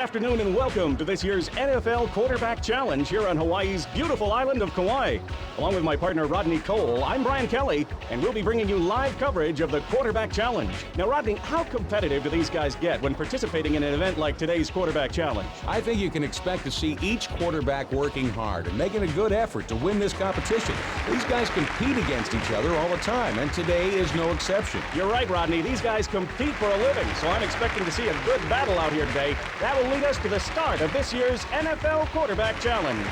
Afternoon and welcome to this year's NFL Quarterback Challenge here on Hawaii's beautiful island of Kaua'i. Along with my partner Rodney Cole, I'm Brian Kelly, and we'll be bringing you live coverage of the Quarterback Challenge. Now, Rodney, how competitive do these guys get when participating in an event like today's Quarterback Challenge? I think you can expect to see each quarterback working hard and making a good effort to win this competition. These guys compete against each other all the time, and today is no exception. You're right, Rodney. These guys compete for a living, so I'm expecting to see a good battle out here today. That will lead us to the start of this year's NFL Quarterback Challenge.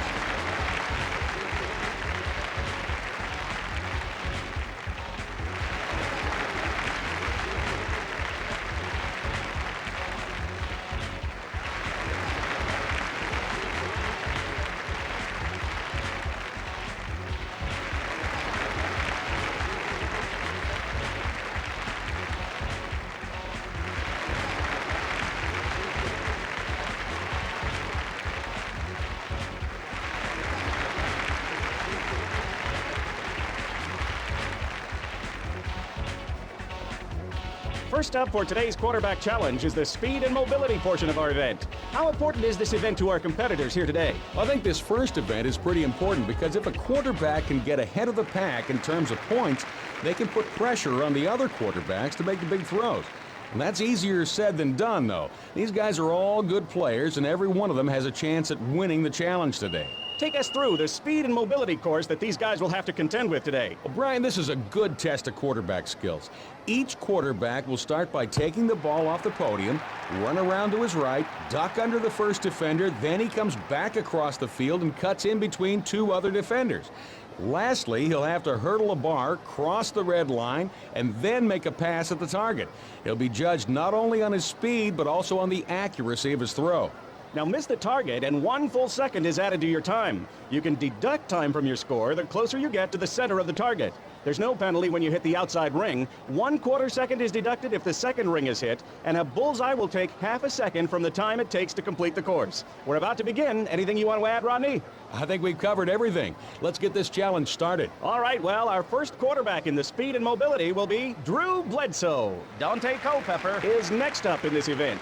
First up for today's Quarterback Challenge is the speed and mobility portion of our event. How important is this event to our competitors here today? I think this first event is pretty important because if a quarterback can get ahead of the pack in terms of points, they can put pressure on the other quarterbacks to make the big throws. And that's easier said than done, though. These guys are all good players, and every one of them has a chance at winning the challenge today. Take us through the speed and mobility course that these guys will have to contend with today. Well, Brian, this is a good test of quarterback skills. Each quarterback will start by taking the ball off the podium, run around to his right, duck under the first defender, then he comes back across the field and cuts in between two other defenders. Lastly, he'll have to hurdle a bar, cross the red line, and then make a pass at the target. He'll be judged not only on his speed, but also on the accuracy of his throw. Now miss the target and 1 full second is added to your time. You can deduct time from your score the closer you get to the center of the target. There's no penalty when you hit the outside ring. 1/4 second is deducted if the second ring is hit, and a bullseye will take half a second from the time it takes to complete the course. We're about to begin. Anything you want to add, Rodney? I think we've covered everything. Let's get this challenge started. All right, well, our first quarterback in the speed and mobility will be Drew Bledsoe. Daunte Culpepper is next up in this event.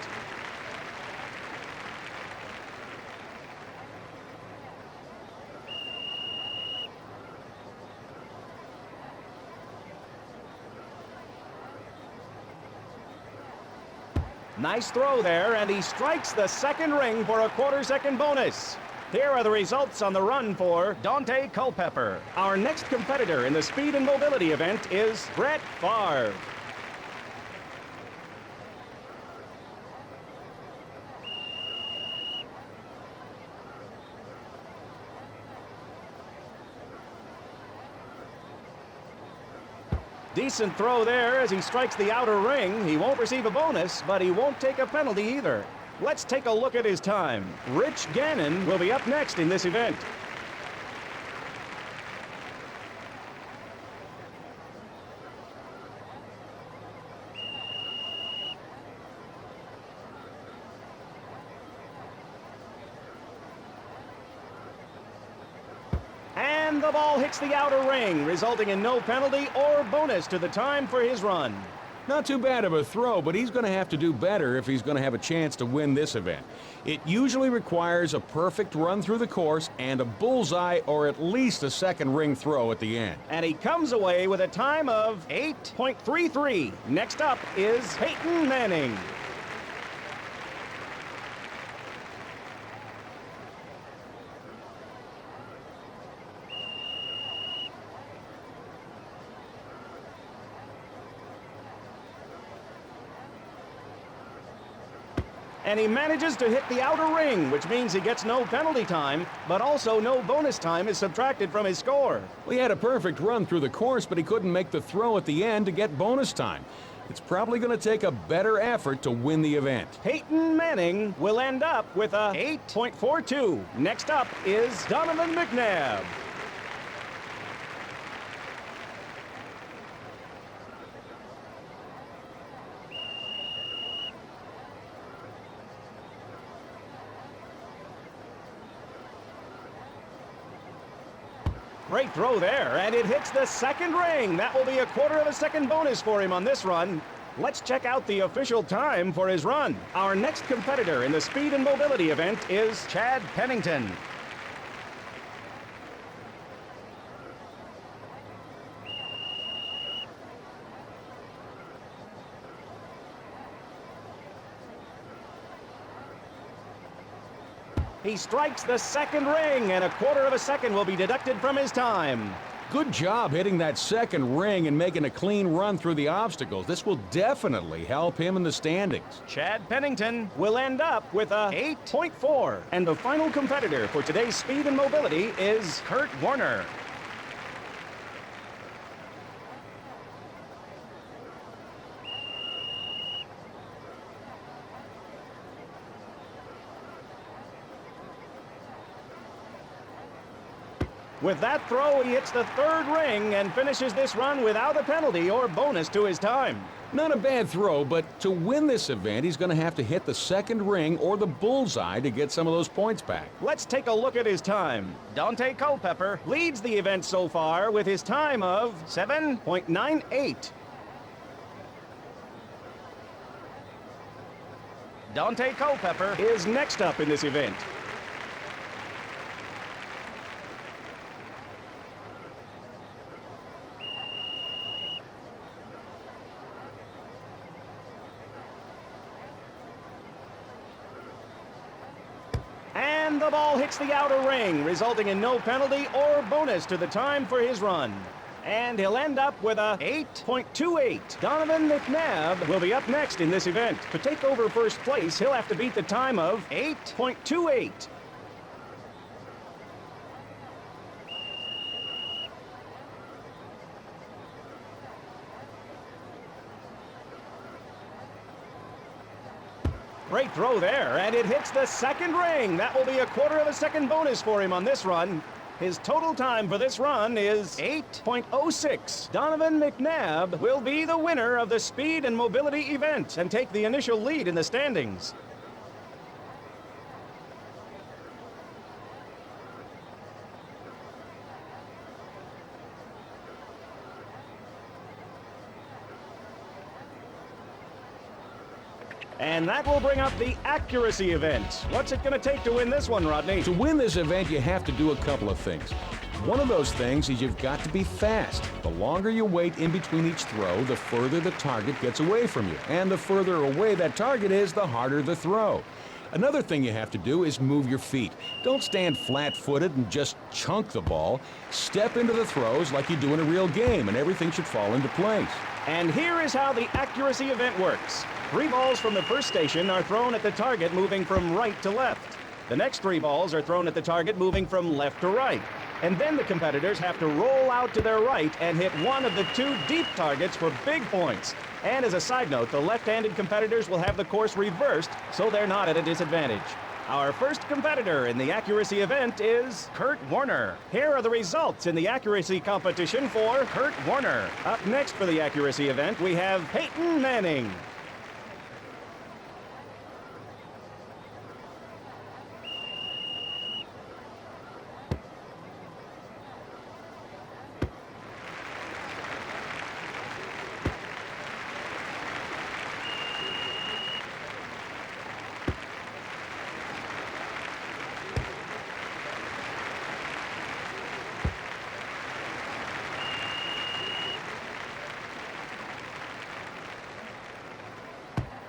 Nice throw there, and he strikes the second ring for a 1/4 second bonus. Here are the results on the run for Daunte Culpepper. Our next competitor in the speed and mobility event is Brett Favre. Decent throw there as he strikes the outer ring. He won't receive a bonus, but he won't take a penalty either. Let's take a look at his time. Rich Gannon will be up next in this event. And the ball hits the outer ring, resulting in no penalty or bonus to the time for his run. Not too bad of a throw, but he's going to have to do better if he's going to have a chance to win this event. It usually requires a perfect run through the course and a bullseye or at least a second ring throw at the end. And he comes away with a time of 8.33. Next up is Peyton Manning. And he manages to hit the outer ring, which means he gets no penalty time, but also no bonus time is subtracted from his score. Well, he had a perfect run through the course, but he couldn't make the throw at the end to get bonus time. It's probably going to take a better effort to win the event. Peyton Manning will end up with a 8.42. Next up is Donovan McNabb. Great throw there, and it hits the second ring. That will be a 1/4 of a second bonus for him on this run. Let's check out the official time for his run. Our next competitor in the speed and mobility event is Chad Pennington. He strikes the second ring, and a quarter of a second will be deducted from his time. Good job hitting that second ring and making a clean run through the obstacles. This will definitely help him in the standings. Chad Pennington will end up with a 8.4. And the final competitor for today's speed and mobility is Kurt Warner. With that throw, he hits the third ring and finishes this run without a penalty or bonus to his time. Not a bad throw, but to win this event, he's going to have to hit the second ring or the bullseye to get some of those points back. Let's take a look at his time. Daunte Culpepper leads the event so far with his time of 7.98. Daunte Culpepper is next up in this event. And the ball hits the outer ring, resulting in no penalty or bonus to the time for his run. And he'll end up with a 8.28. Donovan McNabb will be up next in this event. To take over first place, he'll have to beat the time of 8.28. Great throw there, and it hits the second ring. That will be a quarter of a second bonus for him on this run. His total time for this run is 8.06. Donovan McNabb will be the winner of the speed and mobility event and take the initial lead in the standings. And that will bring up the accuracy event. What's it going to take to win this one, Rodney? To win this event, you have to do a couple of things. One of those things is you've got to be fast. The longer you wait in between each throw, the further the target gets away from you. And the further away that target is, the harder the throw. Another thing you have to do is move your feet. Don't stand flat-footed and just chunk the ball. Step into the throws like you do in a real game, and everything should fall into place. And here is how the accuracy event works. 3 balls from the first station are thrown at the target moving from right to left. The next 3 balls are thrown at the target moving from left to right. And then the competitors have to roll out to their right and hit one of the 2 deep targets for big points. And as a side note, the left-handed competitors will have the course reversed, so they're not at a disadvantage. Our first competitor in the accuracy event is Kurt Warner. Here are the results in the accuracy competition for Kurt Warner. Up next for the accuracy event, we have Peyton Manning.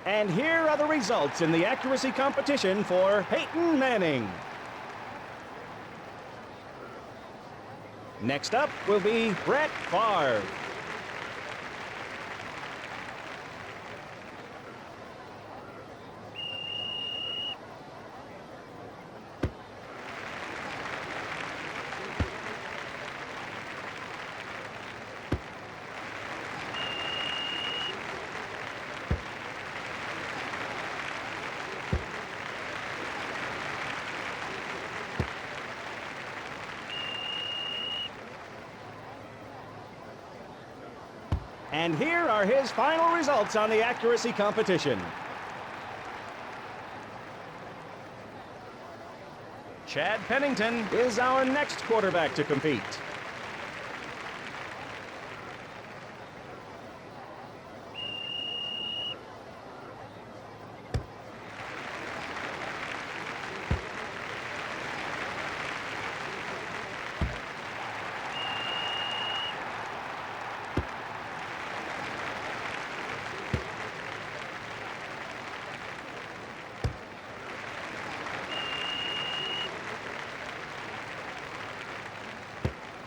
And here are the results in the accuracy competition for Peyton Manning. Next up will be Brett Favre. And here are his final results on the accuracy competition. Chad Pennington is our next quarterback to compete.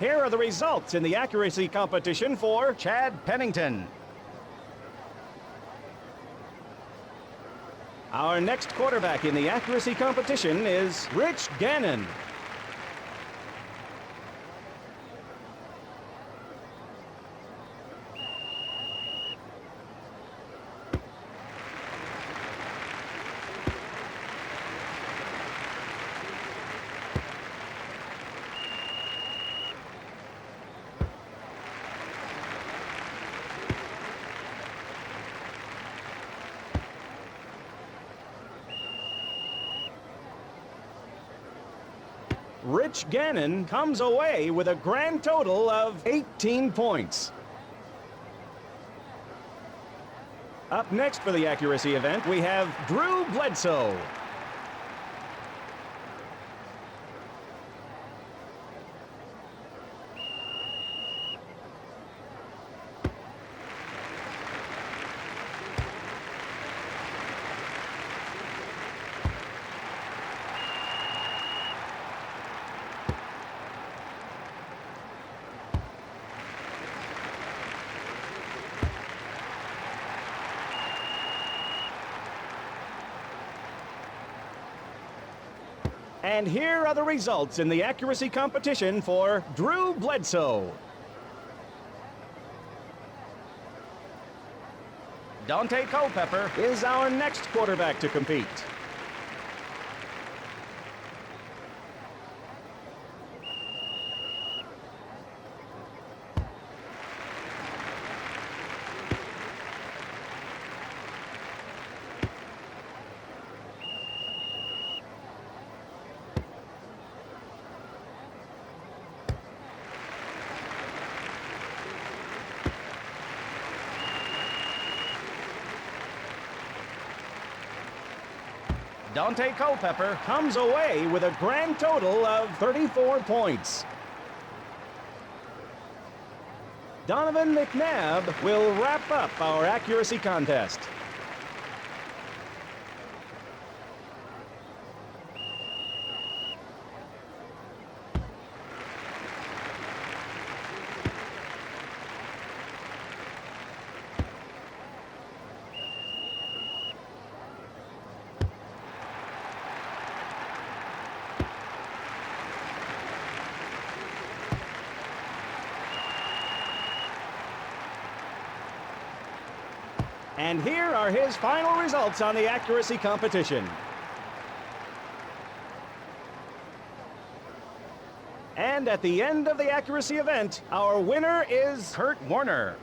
Here are the results in the accuracy competition for Chad Pennington. Our next quarterback in the accuracy competition is Rich Gannon. Rich Gannon comes away with a grand total of 18 points. Up next for the accuracy event, we have Bledsoe. And here are the results in the accuracy competition for Bledsoe. Daunte Culpepper is our next quarterback to compete. Daunte Culpepper comes away with a grand total of 34 points. Donovan McNabb will wrap up our accuracy contest. And here are his final results on the accuracy competition. And at the end of the accuracy event, our winner is Kurt Warner.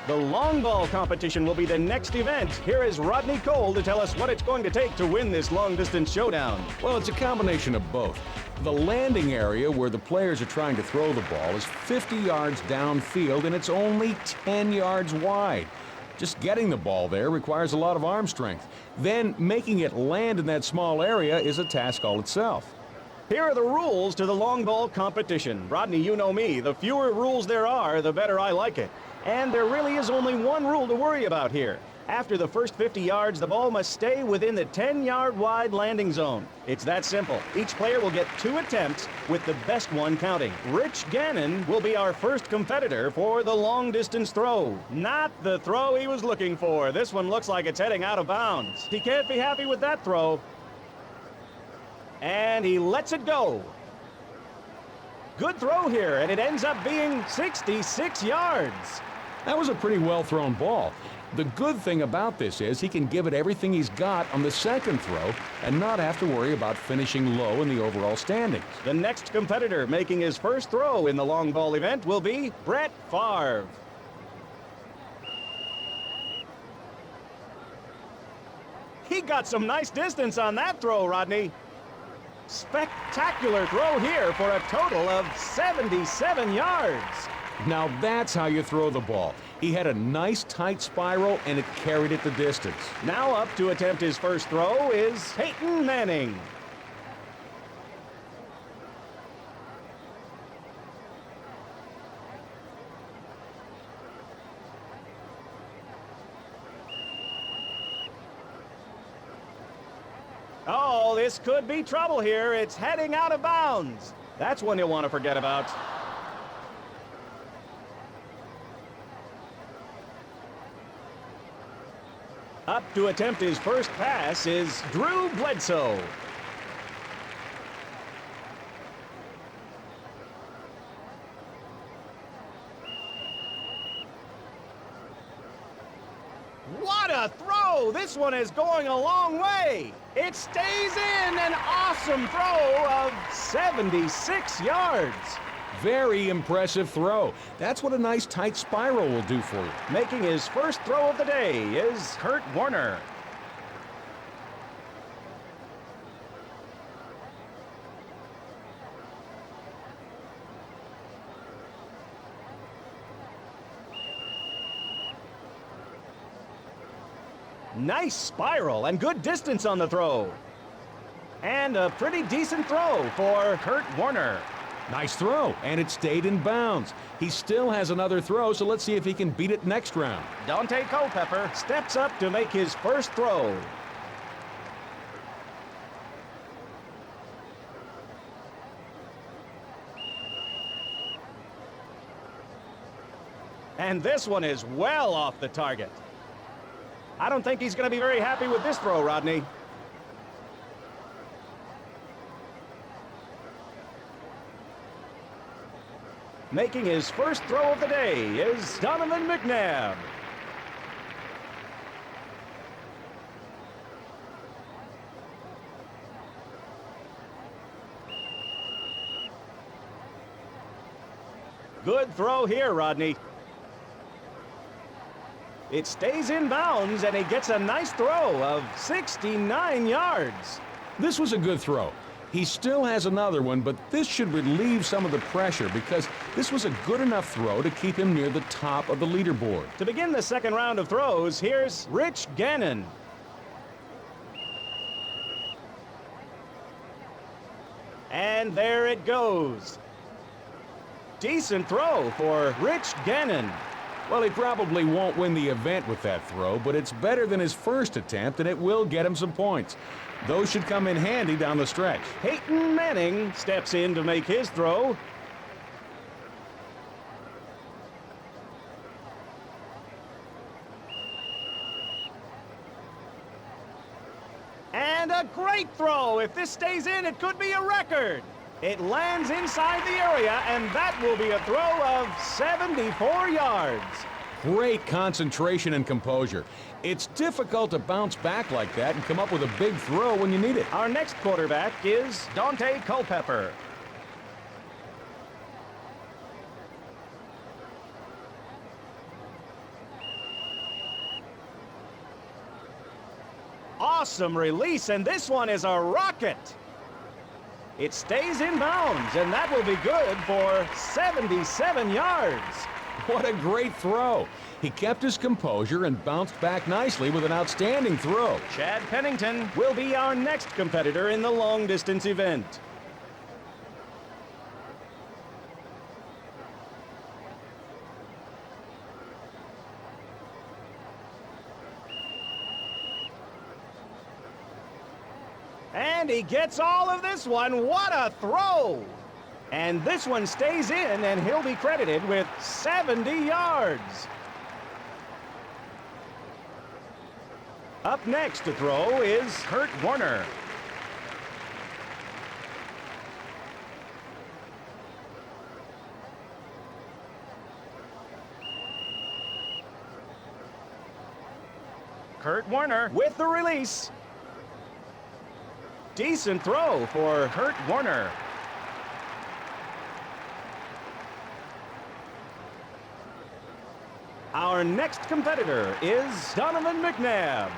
The long ball competition will be the next event. Here is Rodney Cole to tell us what it's going to take to win this long-distance showdown. Well, it's a combination of both. The landing area where the players are trying to throw the ball is 50 yards downfield, and it's only 10 yards wide. Just getting the ball there requires a lot of arm strength. Then making it land in that small area is a task all itself. Here are the rules to the long ball competition. Rodney, you know me. The fewer rules there are, the better I like it. And there really is only one rule to worry about here. After the first 50 yards, the ball must stay within the 10-yard wide landing zone. It's that simple. Each player will get 2 attempts, with the best one counting. Rich Gannon will be our first competitor for the long-distance throw. Not the throw he was looking for. This one looks like it's heading out of bounds. He can't be happy with that throw. And he lets it go. Good throw here, and it ends up being 66 yards. That was a pretty well-thrown ball. The good thing about this is he can give it everything he's got on the second throw and not have to worry about finishing low in the overall standings. The next competitor making his first throw in the long ball event will be Brett Favre. He got some nice distance on that throw, Rodney. Spectacular throw here for a total of 77 yards. Now that's how you throw the ball. He had a nice tight spiral and it carried it the distance. Now up to attempt his first throw is Peyton Manning. Oh, this could be trouble here. It's heading out of bounds. That's one you'll want to forget about. Up to attempt his first pass is Drew Bledsoe. What a throw! This one is going a long way. It stays in, an awesome throw of 76 yards. Very impressive throw. That's what a nice tight spiral will do for you. Making his first throw of the day is Kurt Warner. Nice spiral and good distance on the throw. And a pretty decent throw for Kurt Warner. Nice throw, and it stayed in bounds. He still has another throw, so let's see if he can beat it next round. Daunte Culpepper steps up to make his first throw. And this one is well off the target. I don't think he's going to be very happy with this throw, Rodney. Making his first throw of the day is Donovan McNabb. Good throw here, Rodney. It stays in bounds, and he gets a nice throw of 69 yards. This was a good throw. He still has another one, but this should relieve some of the pressure because this was a good enough throw to keep him near the top of the leaderboard. To begin the second round of throws, here's Rich Gannon. And there it goes. Decent throw for Rich Gannon. Well, he probably won't win the event with that throw, but it's better than his first attempt, and it will get him some points. Those should come in handy down the stretch. Peyton Manning steps in to make his throw. And a great throw. If this stays in, it could be a record. It lands inside the area, and that will be a throw of 74 yards. Great concentration and composure. It's difficult to bounce back like that and come up with a big throw when you need it. Our next quarterback is Daunte Culpepper. Awesome release, and this one is a rocket. It stays in bounds, and that will be good for 77 yards. What a great throw. He kept his composure and bounced back nicely with an outstanding throw. Chad Pennington will be our next competitor in the long-distance event. And he gets all of this one. What a throw! And this one stays in, and he'll be credited with 70 yards. Up next to throw is Kurt Warner. Kurt Warner with the release. Decent throw for Kurt Warner. Our next competitor is Donovan McNabb.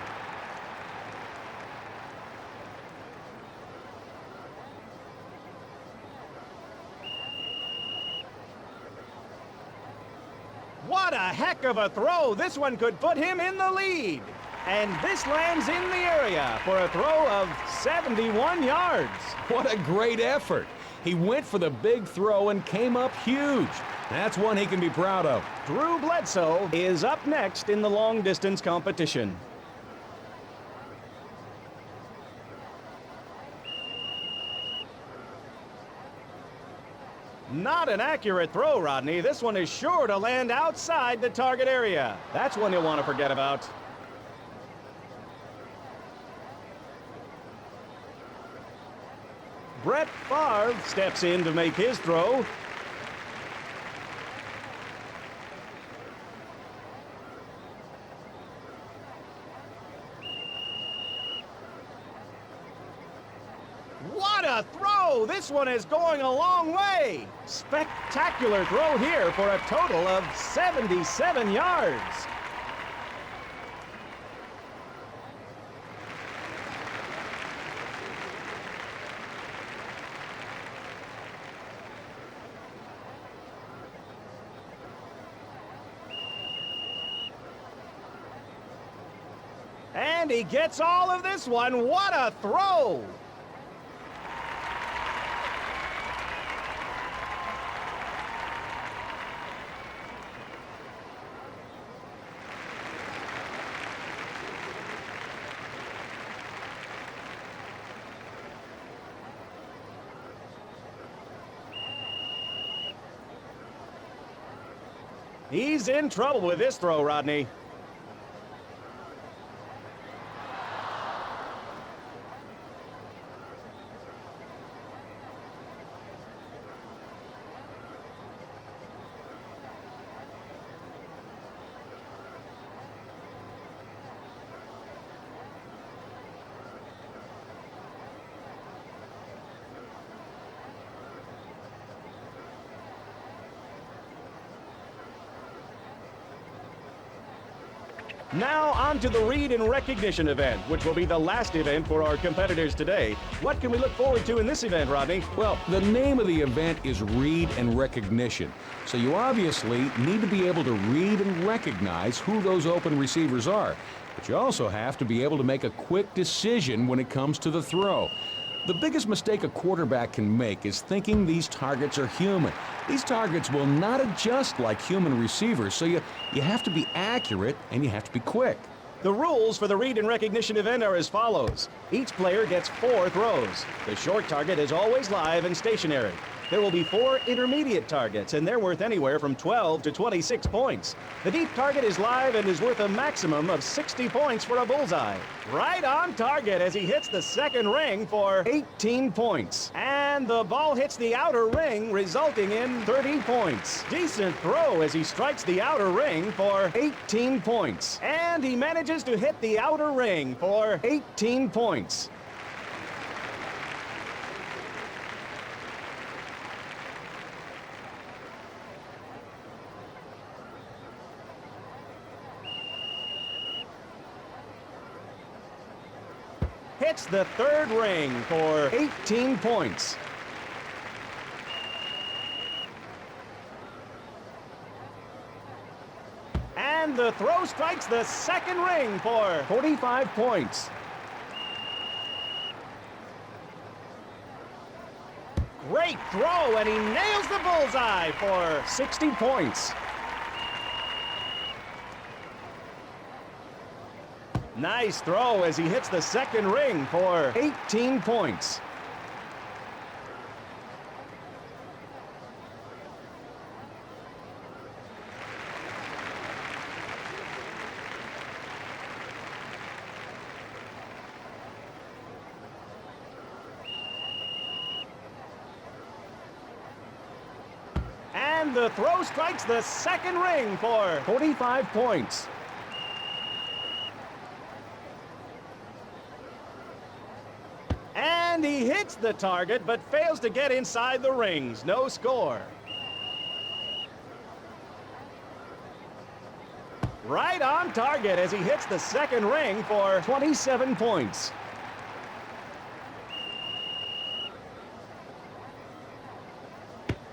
What a heck of a throw! This one could put him in the lead. And this lands in the area for a throw of 71 yards. What a great effort. He went for the big throw and came up huge. That's one he can be proud of. Drew Bledsoe is up next in the long-distance competition. Not an accurate throw, Rodney. This one is sure to land outside the target area. That's one you'll want to forget about. Brett Favre steps in to make his throw. What a throw! This one is going a long way. Spectacular throw here for a total of 77 yards. And he gets all of this one. What a throw! He's in trouble with this throw, Rodney. Now on to the read and recognition event, which will be the last event for our competitors today. What can we look forward to in this event, Rodney? Well, the name of the event is Read and Recognition. So you obviously need to be able to read and recognize who those open receivers are. But you also have to be able to make a quick decision when it comes to the throw. The biggest mistake a quarterback can make is thinking these targets are human. These targets will not adjust like human receivers, so you have to be accurate and you have to be quick. The rules for the read and recognition event are as follows. Each player gets 4 throws. The short target is always live and stationary. There will be 4 intermediate targets, and they're worth anywhere from 12 to 26 points. The deep target is live and is worth a maximum of 60 points for a bullseye. Right on target as he hits the second ring for 18 points. And the ball hits the outer ring, resulting in 30 points. Decent throw as he strikes the outer ring for 18 points. And he manages to hit the outer ring for 18 points. Hits the third ring for 18 points. And the throw strikes the second ring for 45 points. Great throw, and he nails the bullseye for 60 points. Nice throw as he hits the second ring for 18 points. And the throw strikes the second ring for 45 points. And he hits the target, but fails to get inside the rings. No score. Right on target as he hits the second ring for 27 points.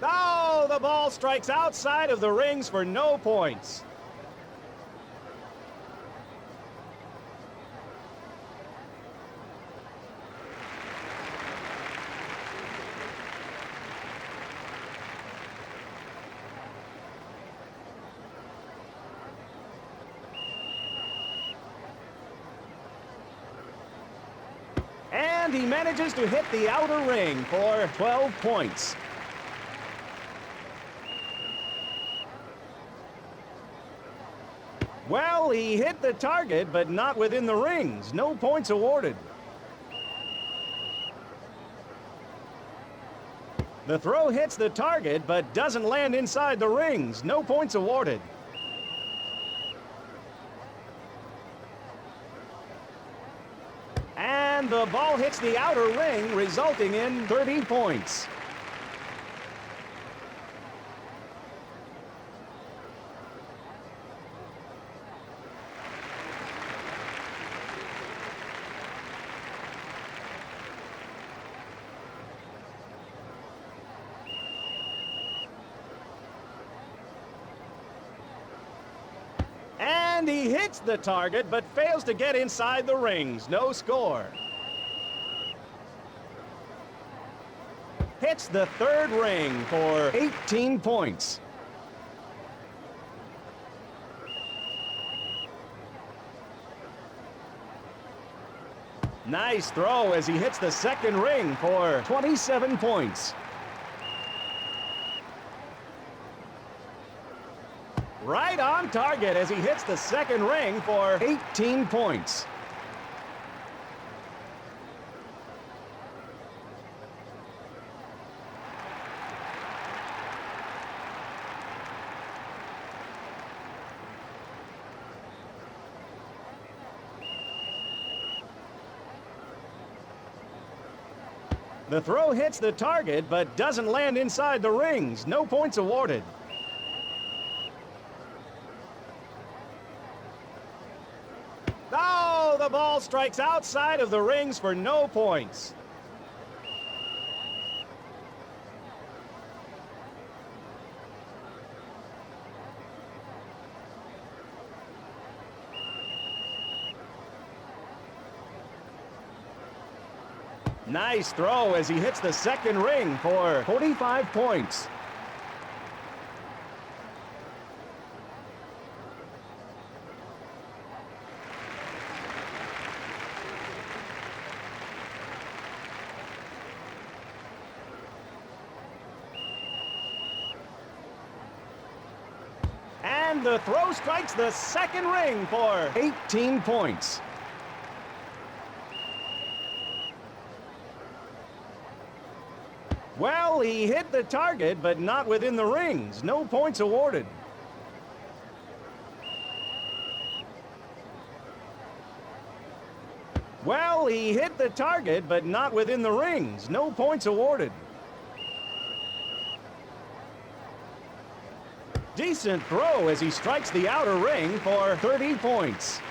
Oh, the ball strikes outside of the rings for no points. And he manages to hit the outer ring for 12 points. Well, he hit the target, but not within the rings. No points awarded. The throw hits the target, but doesn't land inside the rings. No points awarded. And the ball hits the outer ring, resulting in 30 points. And he hits the target, but fails to get inside the rings. No score. Hits the third ring for 18 points. Nice throw as he hits the second ring for 27 points. Right on target as he hits the second ring for 18 points. The throw hits the target, but doesn't land inside the rings. No points awarded. Oh, the ball strikes outside of the rings for no points. Nice throw as he hits the second ring for 45 points. And the throw strikes the second ring for 18 points. Well, he hit the target, but not within the rings. No points awarded. Well, he hit the target, but not within the rings. No points awarded. Decent throw as he strikes the outer ring for 30 points.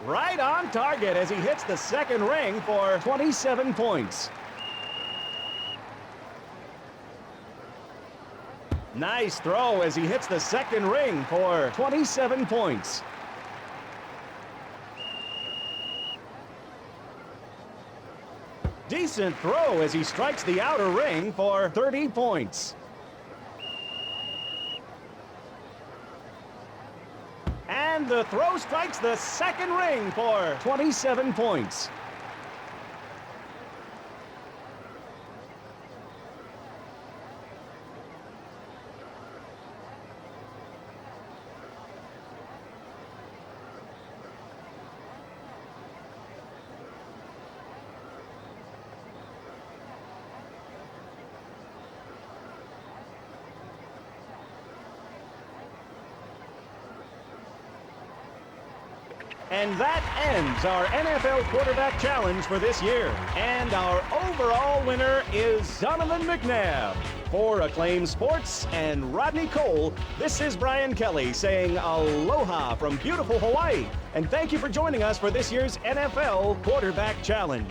Right on target as he hits the second ring for 27 points. Nice throw as he hits the second ring for 27 points. Decent throw as he strikes the outer ring for 30 points. And the throw strikes the second ring for 27 points. And that ends our NFL Quarterback Challenge for this year. And our overall winner is Donovan McNabb. For Acclaim Sports and Rodney Cole, this is Brian Kelly saying aloha from beautiful Hawaii. And thank you for joining us for this year's NFL Quarterback Challenge.